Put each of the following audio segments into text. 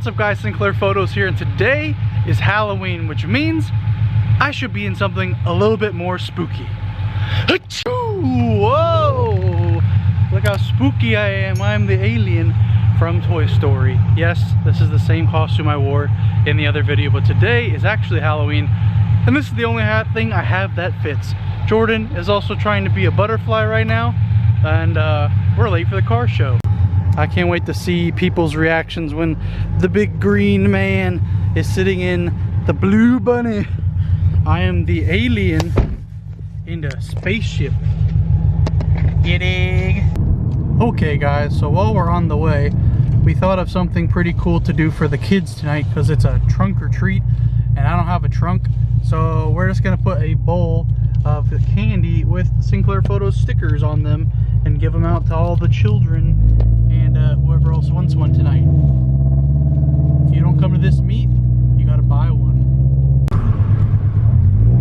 What's up guys, Sinclair Photos here, and today is Halloween, which means I should be in something a little bit more spooky. Whoa! Look how spooky I am. I am the alien from Toy Story. Yes, this is the same costume I wore in the other video, but today is actually Halloween, and this is the only thing I have that fits. Jordan is also trying to be a butterfly right now, and we're late for the car show. I can't wait to see people's reactions when the big green man is sitting in the blue bunny. I am the alien in the spaceship. Getting. Okay guys, so while we're on the way, we thought of something pretty cool to do for the kids tonight because it's a trunk or treat and I don't have a trunk. So we're just gonna put a bowl of candy with Sinclair Photos stickers on them and give them out to all the children and whoever else wants one tonight. If you don't come to this meet, you gotta buy one.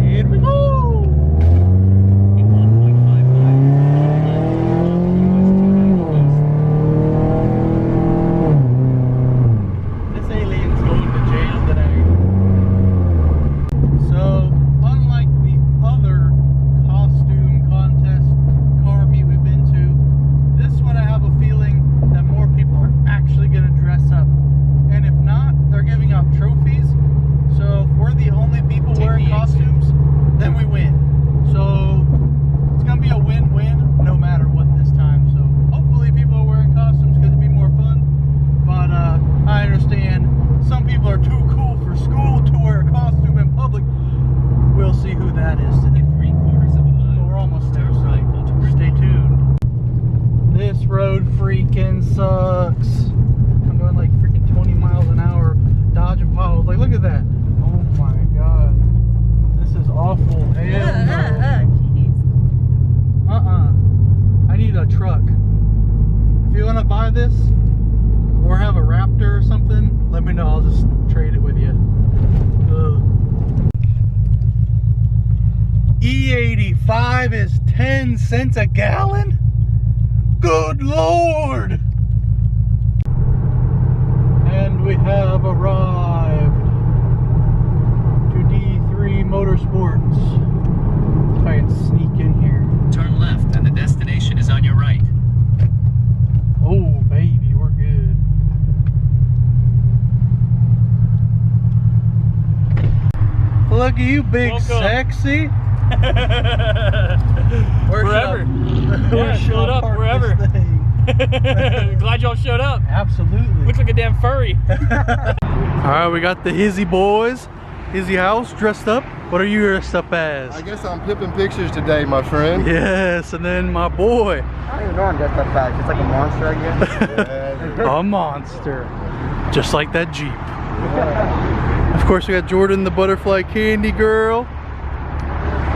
Here we go! This alien's going to jail today. So, unlike the other costume contest car meet we've been to, this one I have a feeling that more people are actually going to dress up. And if not, they're giving out trophies. So if we're the only people wearing costumes, then we win. So it's going to be a win-win no matter what this time. So hopefully people are wearing costumes because it'd be more fun. But I understand some people are too cool for school to wear a costume in public. We'll see who that is today. But we're almost there, so stay tuned. This road freaking sucks. I'm going like freaking 20 miles an hour, dodging potholes. Like, look at that. Oh my god. This is awful. Hell no. I need a truck. If you want to buy this, or have a Raptor or something, let me know. I'll just trade it with you. E85 is 10 cents a gallon? Good Lord! And we have arrived to D3 Motorsports. Try and sneak in here. Turn left and the destination is on your right. Oh baby, we're good. Look at you, big sexy. Wherever. Yeah, showed up wherever. Glad y'all showed up. Absolutely. Looks like a damn furry. Alright, we got the Hizzy boys. Hizzy house dressed up. What are you dressed up as? I guess I'm pipping pictures today, my friend. Yes, and then my boy. I don't even know I'm dressed up as. It's like a monster, I guess. A monster. Just like that Jeep. Of course, we got Jordan, the butterfly candy girl.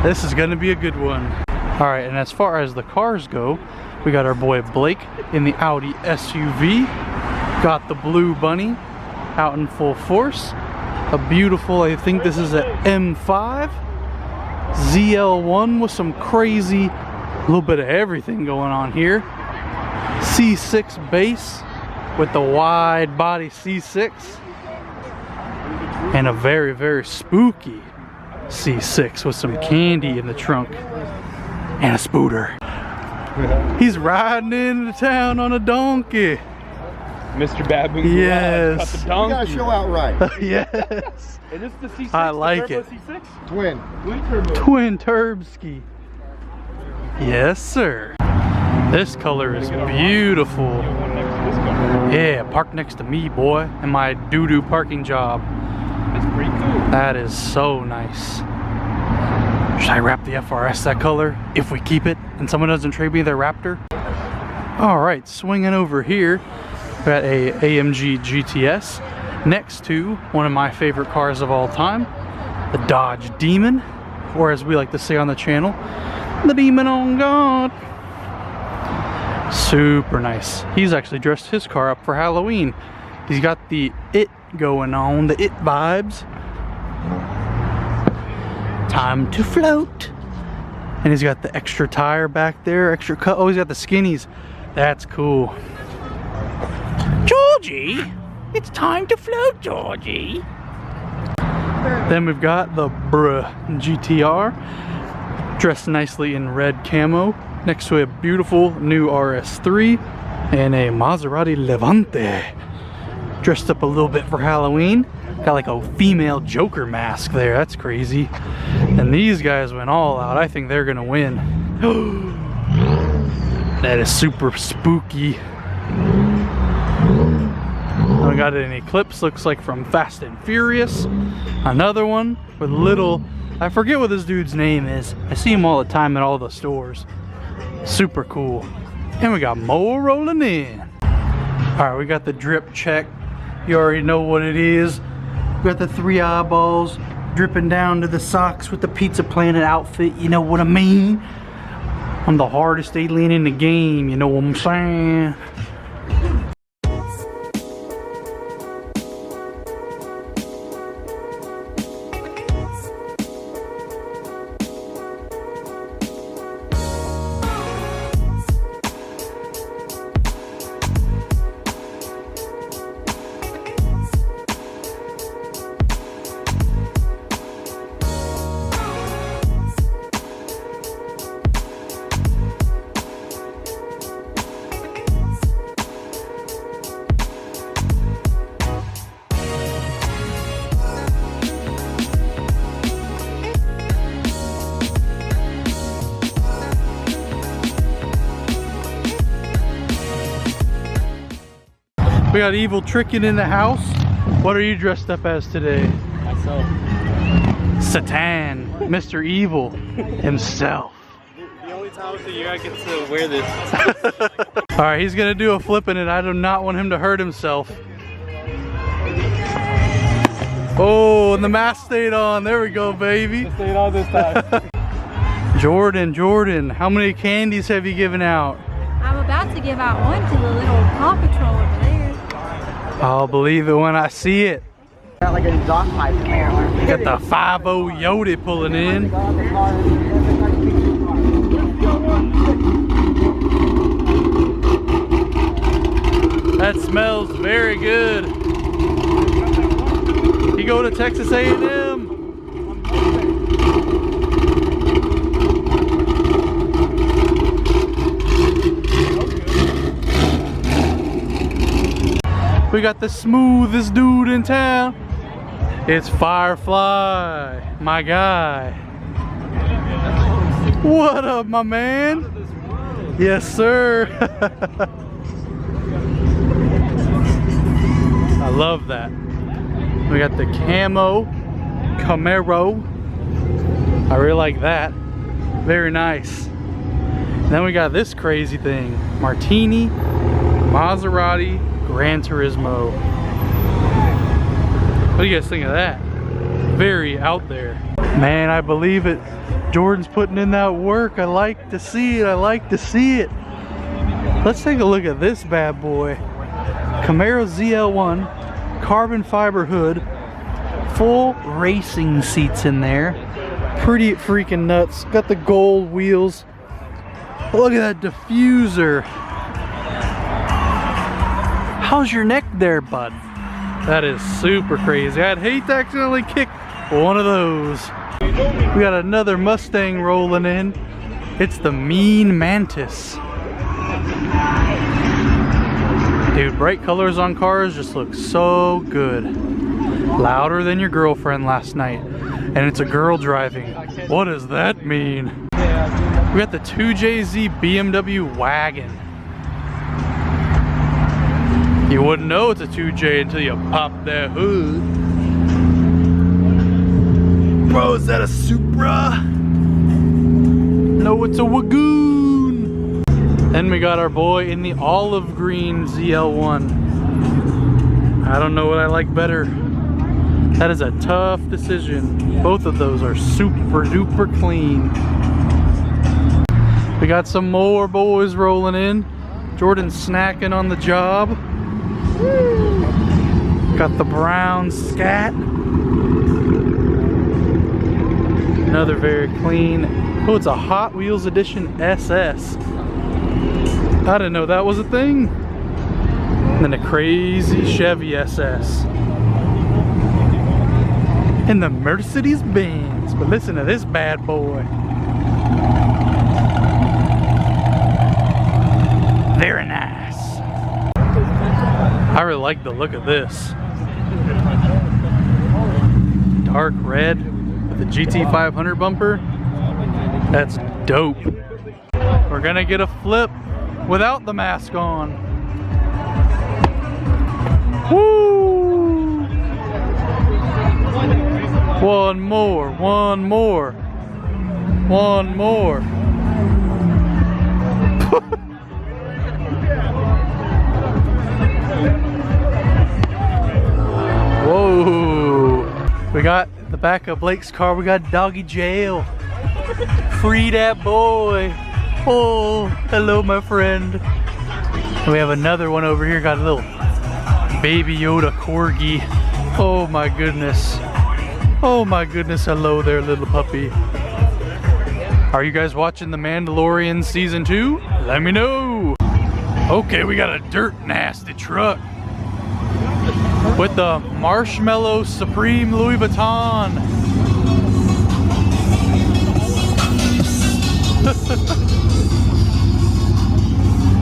This is gonna be a good one. Alright, and as far as the cars go, we got our boy Blake in the Audi SUV. Got the blue bunny out in full force. A beautiful, I think this is a M5 ZL1 with some crazy, little bit of everything going on here. C6 base with the wide body C6 and a very, very spooky C6 with some candy in the trunk and a spooter. He's riding into town on a donkey. Mr. Baboon. Yes. Got the You donkey. gotta show out right. Yes. Is this the C6? I like the it. C6? Twin. Twin Turbski. Yes, sir. This color is beautiful. Yeah, park next to me, boy, in my doo-doo parking job. That's pretty cool. That is so nice. Should I wrap the FRS that color if we keep it and someone doesn't trade me their Raptor? All right, swinging over here, we got a AMG GTS next to one of my favorite cars of all time, the Dodge Demon, or as we like to say on the channel, the Demon on God. Super nice. He's actually dressed his car up for Halloween. He's got the It going on, the It vibes. Time to float. And he's got the extra tire back there, extra cut. Oh, he's got the skinnies. That's cool. Georgie, It's time to float, Georgie. Then we've got the GTR, dressed nicely in red camo, next to a beautiful new RS3 and a Maserati Levante, dressed up a little bit for Halloween. Got like a female Joker mask there. That's crazy. And these guys went all out. I think they're gonna win. That is super spooky. We got an Eclipse, looks like from Fast and Furious. Another one with little, I forget what this dude's name is. I see him all the time at all the stores. Super cool. And we got more rolling in. All right, we got the drip check. You already know what it is. We got the 3 eyeballs dripping down to the socks with the Pizza Planet outfit. You know what I mean? I'm the hardest alien in the game. You know what I'm saying? We got Evil Trickin' in the house. What are you dressed up as today? Myself. Satan, Mr. Evil himself. The only time of the year I get to wear this. All right, he's gonna do a flip in it. I do not want him to hurt himself. Oh, and the mask stayed on. There we go, baby. It stayed on this time. Jordan, how many candies have you given out? I'm about to give out one to the little Paw Patrol over there. I'll believe it when I see it. Got like a exhaust pipe in there. Got the 5-0 Yodi pulling in. That smells very good. You go to Texas A&M? We got the smoothest dude in town. It's Firefly, my guy. What up, my man? Yes, sir. I love that. We got the Camaro. I really like that. Very nice. Then we got this crazy thing. Martini, Maserati, Gran Turismo. What do you guys think of that? Very out there. Man, I believe it. Jordan's putting in that work. I like to see it. I like to see it. Let's take a look at this bad boy. Camaro ZL1, carbon fiber hood, full racing seats in there. Pretty freaking nuts. Got the gold wheels. Look at that diffuser. How's your neck there, bud? That is super crazy. I'd hate to accidentally kick one of those. We got another Mustang rolling in. It's the Mean Mantis. Dude, bright colors on cars just look so good. Louder than your girlfriend last night. And it's a girl driving. What does that mean? We got the 2JZ BMW wagon. You wouldn't know it's a 2J until you pop that hood. Bro, is that a Supra? No, it's a Wagoon. Then we got our boy in the olive green ZL1. I don't know what I like better. That is a tough decision. Both of those are super duper clean. We got some more boys rolling in. Jordan's snacking on the job. Got the brown Scat. Another very clean. Oh, it's a Hot Wheels Edition SS. I didn't know that was a thing. And then a crazy Chevy SS. And the Mercedes-Benz. But listen to this bad boy. Very nice. I really like the look of this. Dark red with the GT500 bumper. That's dope. We're gonna get a flip without the mask on. Woo! One more, one more, one more. Whoa! We got the back of Blake's car. We got doggy jail. Free that boy. Oh, hello, my friend. And we have another one over here. Got a little baby Yoda corgi. Oh my goodness. Oh my goodness. Hello there, little puppy. Are you guys watching The Mandalorian Season 2? Let me know. Okay, we got a dirt nasty truck with the Marshmallow Supreme Louis Vuitton.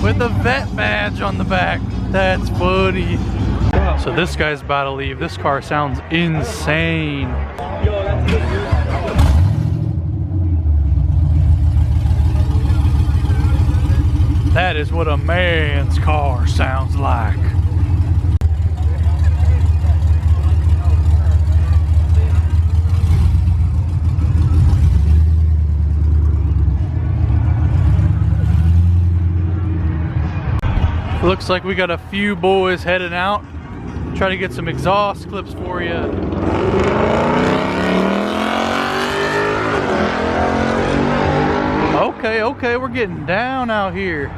With a vet badge on the back. That's funny. So this guy's about to leave. This car sounds insane. That is what a man's car sounds like. Looks like we got a few boys heading out. Try to get some exhaust clips for you. Okay, we're getting down out here.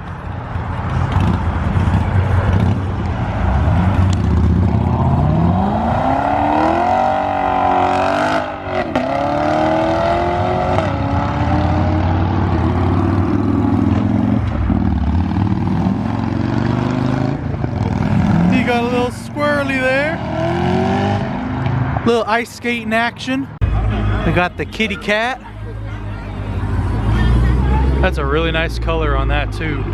Got a little squirrely there. Little ice skating action. We got the kitty cat. That's a really nice color on that too.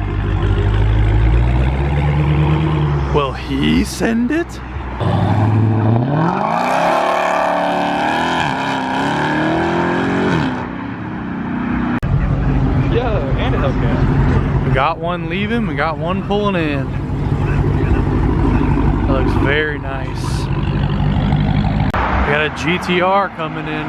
Will he send it? Yeah, and a Hellcat. We got one leaving, we got one pulling in. That looks very nice. We got a GTR coming in.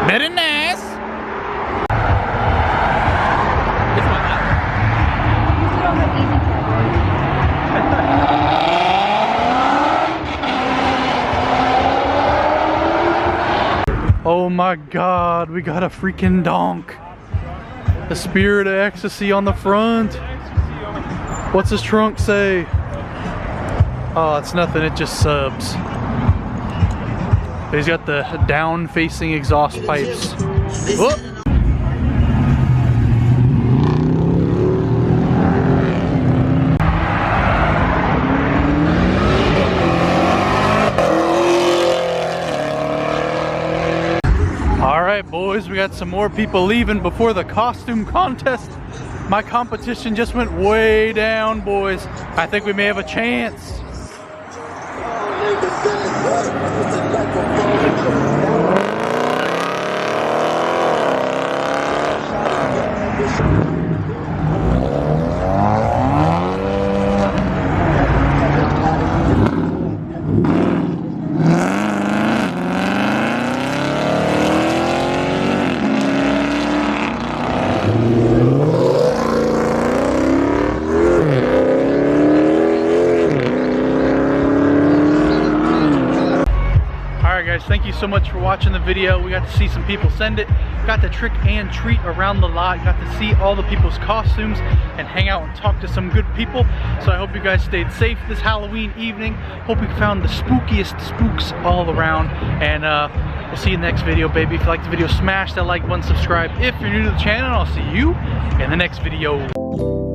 Very nice. Oh my God, we got a freaking donk. The Spirit of Ecstasy on the front. What's his trunk say? Oh, it's nothing, it just subs. He's got the down-facing exhaust pipes. Whoop. Alright boys, we got some more people leaving before the costume contest. My competition just went way down, boys. I think we may have a chance. Thank you so much for watching the video. We got to see some people send it. got to trick and treat around the lot, got to see all the people's costumes and hang out and talk to some good people. So I hope you guys stayed safe this Halloween evening. Hope you found the spookiest spooks all around, and we'll see you in the next video, baby. If you liked the video, smash that like button, subscribe if you're new to the channel, and I'll see you in the next video.